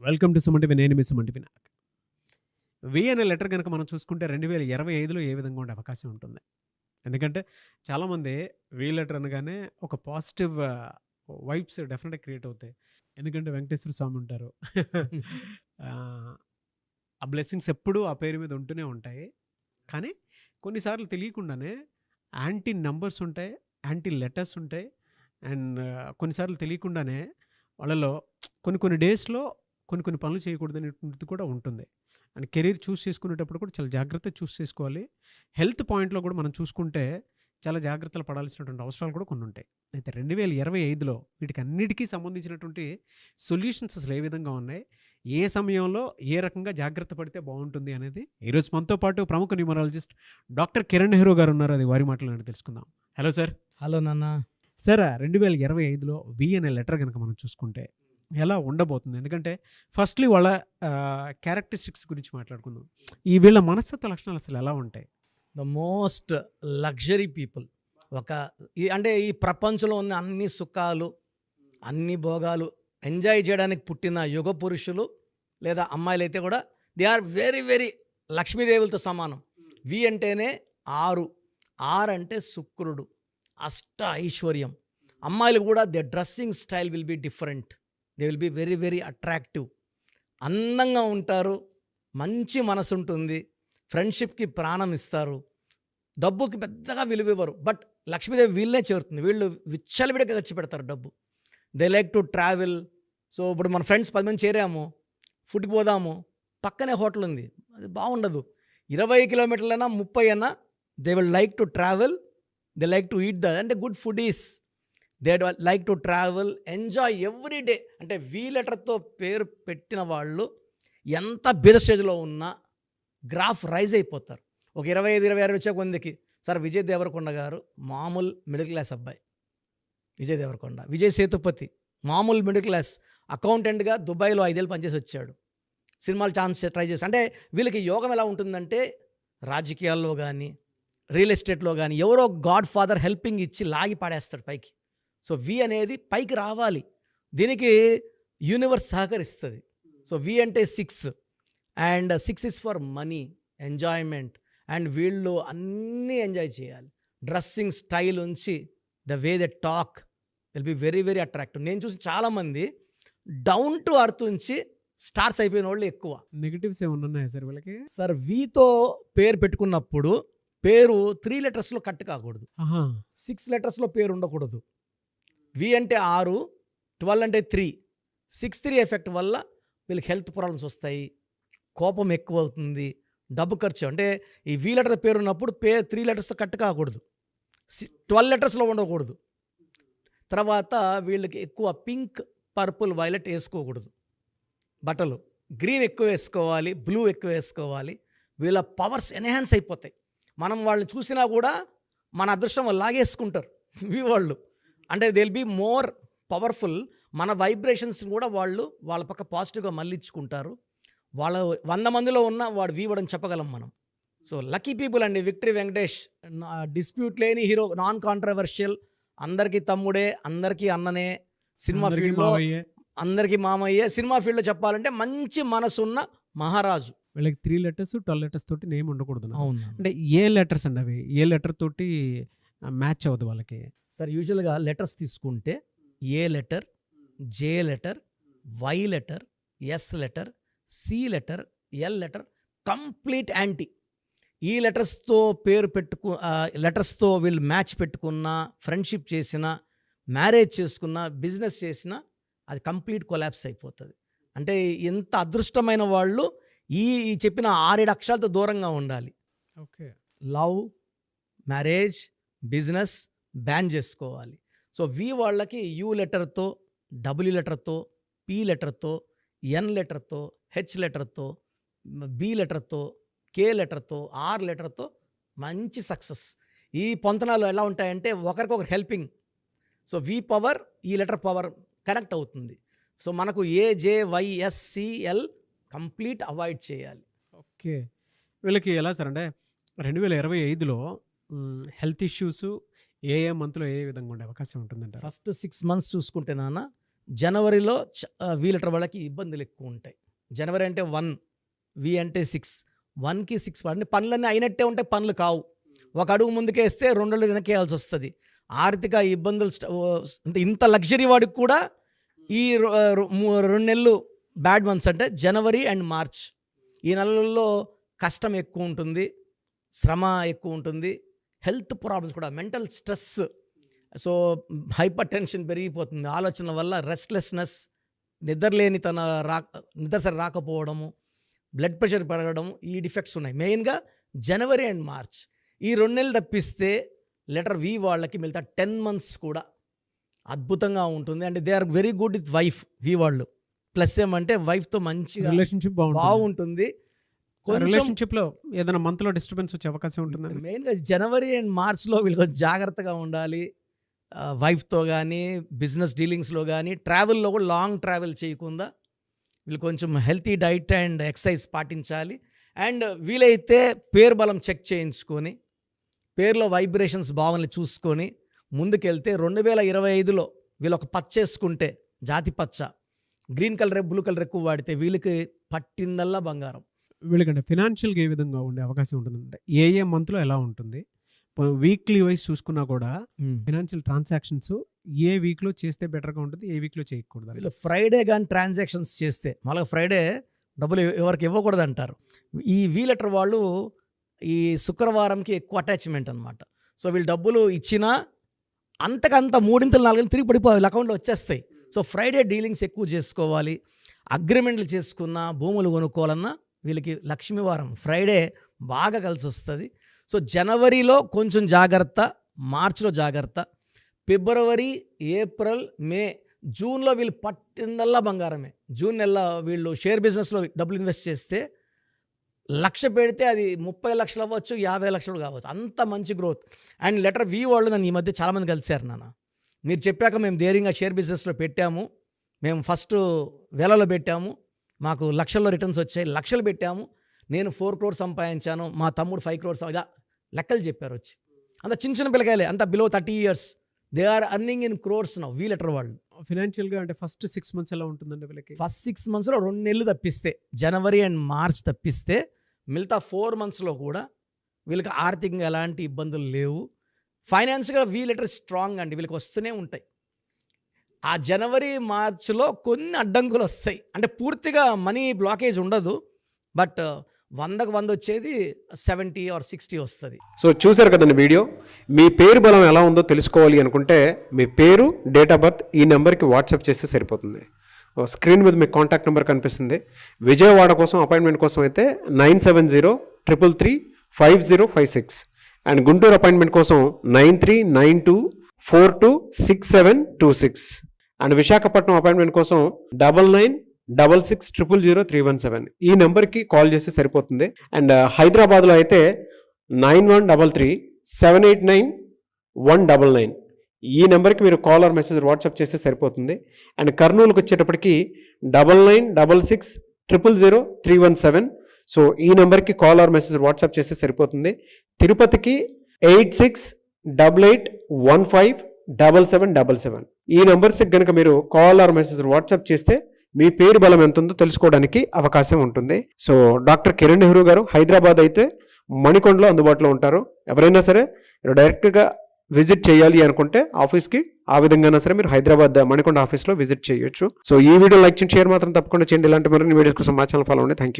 Welcome to సుమంటివి. నేను మీ సుమంటి వినాయక్. వి అనే letter గనుక మనం చూసుకుంటే 2025లో ఏ విధంగా ఉండే అవకాశం ఉంటుంది. ఎందుకంటే చాలామంది వి లెటర్ అనగానే ఒక పాజిటివ్ వైబ్స్ డెఫినెట్‌గా క్రియేట్ అవుతాయి. ఎందుకంటే వెంకటేశ్వర స్వామి ఉంటారు. ఆహ్, ఆ బ్లెస్సింగ్స్ ఎప్పుడూ ఆ పేరు మీద ఉంటూనే ఉంటాయి. కానీ కొన్నిసార్లు తెలియకుండానే యాంటీ నంబర్స్ ఉంటాయి. యాంటీ లెటర్స్ ఉంటాయి. అండ్ కొన్నిసార్లు తెలియకుండానే వాళ్ళలో కొన్ని కొన్ని డేస్‌లో కొన్ని పనులు చేయకూడదనేటువంటిది కూడా ఉంటుంది. అండ్ కెరీర్ చూస్ చేసుకునేటప్పుడు కూడా చాలా జాగ్రత్తగా చూస్ చేసుకోవాలి. హెల్త్ పాయింట్‌లో కూడా మనం చూసుకుంటే చాలా జాగ్రత్తలు పడాల్సినటువంటి అవసరాలు కూడా కొన్ని ఉంటాయి. అయితే 2025లో వీటికన్నిటికి సంబంధించినటువంటి సొల్యూషన్స్ అసలు ఏ విధంగా ఉన్నాయి? ఏ సమయంలో ఏ రకంగా జాగ్రత్త పడితే బావుంటుంది అనేది ఈరోజు మనతో పాటు ప్రముఖ న్యూమరాలజిస్ట్ డాక్టర్ కిరణ్ నెహ్రూ గారు ఉన్నారు. అది వారి మాటల్లో అడిగి తెలుసుకుందాం. Hello sir. హలో నాన్న. సార్ 2025లో వి అనే లెటర్ గనుక మనం చూసుకుంటే ఎలా ఉండబోతుంది? ఎందుకంటే ఫస్ట్‌లీ వాళ్ళ క్యారెక్టరిస్టిక్స్ గురించి మాట్లాడుకుందాం. ఈ వీళ్ళ మనస్తత్వ లక్షణాలు అసలు ఎలా ఉంటాయి? The most luxury people. అంటే ఈ ప్రపంచంలో ఉన్న అన్ని సుఖాలు, అన్ని భోగాలు ఎంజాయ్ చేయడానికి పుట్టిన యుగ పురుషులు లేదా అమ్మాయిలైతే కూడా దే ఆర్ వెరీ వెరీ లక్ష్మీదేవులతో సమానం. వి అంటేనే 6. 6 అంటే శుక్రుడు, అష్ట ఐశ్వర్యం. అమ్మాయిలు కూడా they dressing style will be different. They will be very very attractive. అందంగా ఉంటారు, మంచి మనసు ఉంటుంది, ఫ్రెండ్షిప్కి ప్రాణం ఇస్తారు, డబ్బుకి పెద్దగా విలువ ఇవ్వరు. బట్ లక్ష్మీదేవి వీళ్ళనే చేరుతుంది. వీళ్ళు విచ్చలవిడిగా ఖర్చు పెడతారు డబ్బు. They like to travel. So ఇప్పుడు మన ఫ్రెండ్స్ 10 మంది చేరాము, ఫుడ్కి పోదాము, పక్కనే హోటల్ ఉంది, అది బాగుండదు. 20 కిలోమీటర్లైనా 30 అయినా they will like to travel. They like to eat అంటే good food is. They like to travel, enjoy every day. అంటే వి లెటర్తో పేరు పెట్టిన వాళ్ళు ఎంత బీద స్టేజ్లో ఉన్నా గ్రాఫ్ రైజ్ అయిపోతారు. ఒక 25, 26 వచ్చే కొందికి సార్ విజయ్ దేవరకొండ గారు మామూలు మిడిల్ క్లాస్ అబ్బాయి. విజయ్ దేవరకొండ, విజయ్ సేతుపతి మామూలు మిడిల్ క్లాస్ అకౌంటెంట్గా దుబాయ్లో 5 ఏళ్ళు పనిచేసి వచ్చాడు. సినిమాలు ఛాన్స్ ట్రై చేసి, అంటే వీళ్ళకి యోగం ఎలా ఉంటుందంటే రాజకీయాల్లో కానీ రియల్ ఎస్టేట్లో కానీ ఎవరో గాడ్ ఫాదర్ హెల్పింగ్ ఇచ్చి లాగి పాడేస్తాడు పైకి. సో వి అనేది పైకి రావాలి, దీనికి యూనివర్స్ సహకరిస్తుంది. సో వి అంటే 6 and 6 is for money, enjoyment. And వీళ్ళు అన్నీ ఎంజాయ్ చేయాలి. డ్రెస్సింగ్ స్టైల్ ఉంచి the way they talk will be very very attractive. నేను చూసి చాలామంది డౌన్ టు అర్త్ ఉంచి స్టార్స్ అయిపోయిన వాళ్ళు ఎక్కువ. నెగటివ్స్ ఏమన్నా ఉన్నాయా సార్ వీళ్ళకి? సార్ వీతో పేరు పెట్టుకున్నప్పుడు పేరు 3 లెటర్స్లో కట్ కాకూడదు, 6 లెటర్స్లో పేరు ఉండకూడదు. వి అంటే 6, 12 అంటే 3, 6-3 ఎఫెక్ట్ వల్ల వీళ్ళకి హెల్త్ ప్రాబ్లమ్స్ వస్తాయి, కోపం ఎక్కువ అవుతుంది, డబ్బు ఖర్చు. అంటే ఈ వి లెటర్ పేరు ఉన్నప్పుడు 3 లెటర్స్ కట్ కాకూడదు, 12 లెటర్స్లో ఉండకూడదు. తర్వాత వీళ్ళకి ఎక్కువ పింక్, పర్పుల్, వైలెట్ వేసుకోకూడదు బట్టలు. గ్రీన్ ఎక్కువ వేసుకోవాలి, బ్లూ ఎక్కువ వేసుకోవాలి. వీళ్ళ పవర్స్ ఎన్హాన్స్ అయిపోతాయి. మనం వాళ్ళని చూసినా కూడా మన అదృష్టం లాగేసుకుంటారు వి వాళ్ళు. అంటే they will be more powerful. మన వైబ్రేషన్స్ కూడా వాళ్ళు వాళ్ళ పక్క పాజిటివ్గా మళ్ళించుకుంటారు. వాళ్ళ 100 మందిలో ఉన్న వాడు వీవడని చెప్పగలం మనం. సో లక్కీ పీపుల్ అండి. విక్టరీ వెంకటేష్ డిస్ప్యూట్ లేని హీరో, నాన్ కాంట్రవర్షియల్, అందరికీ తమ్ముడే, అందరికీ అన్ననే, సినిమా ఫీల్డ్లో అందరికీ మామయ్యే. సినిమా ఫీల్డ్లో చెప్పాలంటే మంచి మనసున్న మహారాజు. వీళ్ళకి 3 లెటర్స్ 12 లెటర్స్ తోటి నేమ్ ఉండకూడదు. అవును. అంటే ఏ లెటర్స్ అండి అవి? ఏ లెటర్ తోటి మ్యాచ్ అవ్వదు వాళ్ళకి? సార్ యూజువల్గా లెటర్స్ తీసుకుంటే A letter, J letter, Y letter, S letter, C letter, L letter complete anti. ఈ లెటర్స్తో పేరు లెటర్స్తో వీళ్ళు మ్యాచ్ పెట్టుకున్నా, ఫ్రెండ్షిప్ చేసినా, మ్యారేజ్ చేసుకున్నా, బిజినెస్ చేసినా అది కంప్లీట్ కొలాప్స్ అయిపోతుంది. అంటే ఎంత అదృష్టమైన వాళ్ళు ఈ చెప్పిన 6-7 అక్షరాలతో దూరంగా ఉండాలి. Okay. Love, marriage, business ban చేసుకోవాలి. సో వి వాళ్ళకి యూ లెటర్తో, డబ్ల్యూ లెటర్తో, పి లెటర్తో, ఎన్ లెటర్తో, హెచ్ లెటర్తో, బి లెటర్తో, కే లెటర్తో, ఆర్ లెటర్తో మంచి సక్సెస్. ఈ పొంతనాలు ఎలా ఉంటాయంటే ఒకరికొకరు హెల్పింగ్. సో వి పవర్ ఈ లెటర్ పవర్ కనెక్ట్ అవుతుంది. సో మనకు A, J, Y, S, C, L complete avoid చేయాలి. ఓకే. వీళ్ళకి ఎలా సార్ అంటే 2025లో హెల్త్ ఇష్యూస్ ఏ మంత్లో ఏ విధంగా ఉండే అవకాశం ఉంటుందంట? ఫస్ట్ 6 మంత్స్ చూసుకుంటే నాన్న జనవరిలో వి లెటర్ వాళ్ళకి ఇబ్బందులు ఎక్కువ ఉంటాయి. జనవరి అంటే 1, వి అంటే 6, 1కి 6 అంటే పనులన్నీ అయినట్టే ఉంటాయి, పనులు కావు. ఒక అడుగు ముందుకేస్తే 2 అడుగులు వెనకేయాల్సి వస్తుంది. ఆర్థిక ఇబ్బందులు అంటే ఇంత లగ్జరీ వాడికి కూడా ఈ 2 నెలలు బ్యాడ్ మంత్స్ అంటే జనవరి అండ్ మార్చ్. ఈ నెలల్లో కష్టం ఎక్కువ ఉంటుంది, శ్రమ ఎక్కువ ఉంటుంది, హెల్త్ ప్రాబ్లమ్స్ కూడా, mental stress, so hyper tension పెరిగిపోతుంది, ఆలోచనల వల్ల రెస్ట్లెస్నెస్, నిద్ర సరి రాకపోవడము, బ్లడ్ ప్రెషర్ పెరగడం, ఈ డిఫెక్ట్స్ ఉన్నాయి మెయిన్గా జనవరి అండ్ మార్చ్. ఈ 2 నెలలు తప్పిస్తే లెటర్ వి వాళ్ళకి మిగతా 10 months కూడా అద్భుతంగా ఉంటుంది. And they are very good with wife వి వాళ్ళు. ప్లస్ ఏమంటే వైఫ్తో మంచిగా రిలేషన్షిప్ బాగుంటుంది. కొంచెం రిలేషన్షిప్ లో ఏదైనా మంత్ లో డిస్టర్బెన్స్ వచ్చే అవకాశం ఉంటుంది. మెయిన్గా జనవరి అండ్ మార్చ్లో వీళ్ళు కొంచెం జాగ్రత్తగా ఉండాలి. వైఫ్తో కానీ, బిజినెస్ డీలింగ్స్లో కానీ, ట్రావెల్లో కూడా లాంగ్ ట్రావెల్ చేయకుండా వీళ్ళు కొంచెం హెల్తీ డైట్ అండ్ ఎక్సర్సైజ్ పాటించాలి. అండ్ వీలైతే పేరు బలం చెక్ చేయించుకొని, పేరులో వైబ్రేషన్స్ బాగుంది చూసుకొని ముందుకెళ్తే 2025లో వీళ్ళు ఒక పచ్చ వేసుకుంటే, జాతి పచ్చ, గ్రీన్ కలర్ బ్లూ కలర్ ఎక్కువ వాడితే వీళ్ళకి పట్టిందల్లా బంగారం. వీళ్ళకంటే ఫినాన్షియల్గా ఏ విధంగా ఉండే అవకాశం ఉంటుందంటే ఏ మంత్లో ఎలా ఉంటుంది, వీక్లీ వైజ్ చూసుకున్నా కూడా ఫినాన్షియల్ ట్రాన్సాక్షన్స్ ఏ వీక్లో చేస్తే బెటర్గా ఉంటుంది, ఏ వీక్లో చేయకూడదు. వీళ్ళు ఫ్రైడే కానీ ట్రాన్సాక్షన్స్ చేస్తే, మళ్ళీ ఫ్రైడే డబ్బులు ఎవరికి ఇవ్వకూడదు అంటారు. ఈ వి లెటర్ వాళ్ళు ఈ శుక్రవారంకి ఎక్కువ అటాచ్మెంట్ అనమాట. సో వీళ్ళు డబ్బులు ఇచ్చినా అంతకంత 3 4 తిరిగి పడిపోయి వీళ్ళ అకౌంట్లో వచ్చేస్తాయి. సో ఫ్రైడే డీలింగ్స్ ఎక్కువ చేసుకోవాలి. అగ్రిమెంట్లు చేసుకున్న, భూములు కొనుక్కోవాలన్నా వీళ్ళకి లక్ష్మీవారం ఫ్రైడే బాగా కలిసి వస్తుంది. సో జనవరిలో కొంచెం జాగ్రత్త, మార్చిలో జాగ్రత్త, ఫిబ్రవరి, ఏప్రిల్, మే, జూన్లో వీళ్ళు పట్టిందల్లా బంగారమే. జూన్ నెల వీళ్ళు షేర్ బిజినెస్లో డబ్బులు ఇన్వెస్ట్ చేస్తే 1,00,000 పెడితే అది 30 లక్షలు అవ్వచ్చు, 50 లక్షలు కావచ్చు, అంత మంచి గ్రోత్. అండ్ లెటర్ వి వాళ్ళు నన్ను ఈ మధ్య చాలామంది కలిశారు. మీరు చెప్పాక మేము ధైర్యంగా షేర్ బిజినెస్లో పెట్టాము, మేము ఫస్ట్ వేలలో పెట్టాము, మాకు లక్షల్లో రిటర్న్స్ వచ్చాయి, లక్షలు పెట్టాము, నేను 4 crores సంపాదించాను, మా తమ్ముడు 5 crores, ఇలా లెక్కలు చెప్పారు వచ్చి. అంత చిన్న పిల్లకాయలే, అంత below 30 years, they are earning in crores now వి లెటర్ వాళ్ళు. ఫినాన్షియల్గా అంటే ఫస్ట్ 6 months ఎలా ఉంటుందండి వీళ్ళకి? ఫస్ట్ 6 monthsలో 2 నెలలు తప్పిస్తే, జనవరి అండ్ మార్చ్ తప్పిస్తే, మిగతా 4 monthsలో కూడా వీళ్ళకి ఆర్థికంగా ఎలాంటి ఇబ్బందులు లేవు. ఫైనాన్స్గా వి లెటర్ స్ట్రాంగ్ అండి, వీళ్ళకి వస్తూనే ఉంటాయి. ఆ జనవరి మార్చ్లో కొన్ని అడ్డంకులు వస్తాయి, అంటే పూర్తిగా మనీ బ్లాకేజ్ ఉండదు, బట్ 100కి 100 వచ్చేది 70 or 60 వస్తుంది. సో చూసారు కదండి వీడియో. మీ పేరు బలం ఎలా ఉందో తెలుసుకోవాలి అనుకుంటే మీ పేరు, డేట్ ఆఫ్ బర్త్ ఈ నెంబర్కి వాట్సాప్ చేస్తే సరిపోతుంది. స్క్రీన్ మీద మీకు కాంటాక్ట్ నెంబర్ కనిపిస్తుంది. విజయవాడ కోసం అపాయింట్మెంట్ కోసం అయితే 9703335056 అండ్ గుంటూరు అపాయింట్మెంట్ కోసం 9392426726 అండ్ విశాఖపట్నం అపాయింట్మెంట్ కోసం 9966000317 ఈ నెంబర్కి కాల్ చేస్తే సరిపోతుంది. అండ్ హైదరాబాద్లో అయితే 9133789199 ఈ నెంబర్కి మీరు కాల్ ఆర్ మెసేజ్ వాట్సాప్ చేస్తే సరిపోతుంది. అండ్ కర్నూలుకి వచ్చేటప్పటికి 9966000317 సో ఈ నెంబర్కి కాల్ ఆర్ మెసేజ్ వాట్సాప్ చేస్తే సరిపోతుంది. తిరుపతికి 8688157777 ఈ నెంబర్స్కి కనుక మీరు కాల్ ఆర్ మెసేజ్ వాట్సాప్ చేస్తే మీ పేరు బలం ఎంత ఉందో తెలుసుకోవడానికి అవకాశం ఉంటుంది. సో డాక్టర్ కిరణ్ నెహ్రూ గారు హైదరాబాద్ అయితే మణికొండలో అందుబాటులో ఉంటారు. ఎవరైనా సరే డైరెక్ట్గా విజిట్ చేయాలి అనుకుంటే ఆఫీస్కి ఆ విధంగా సరే మీరు హైదరాబాద్ మణికొండ ఆఫీస్లో విజిట్ చేయొచ్చు. సో ఈ వీడియో లైక్ చేయండి, షేర్ మాత్రం తప్పకుండా చేయండి. ఇలాంటి మరిన్ని వీడియోస్ కోసం మా ఛానల్ ఫాలో అవ్వండి. Thank you.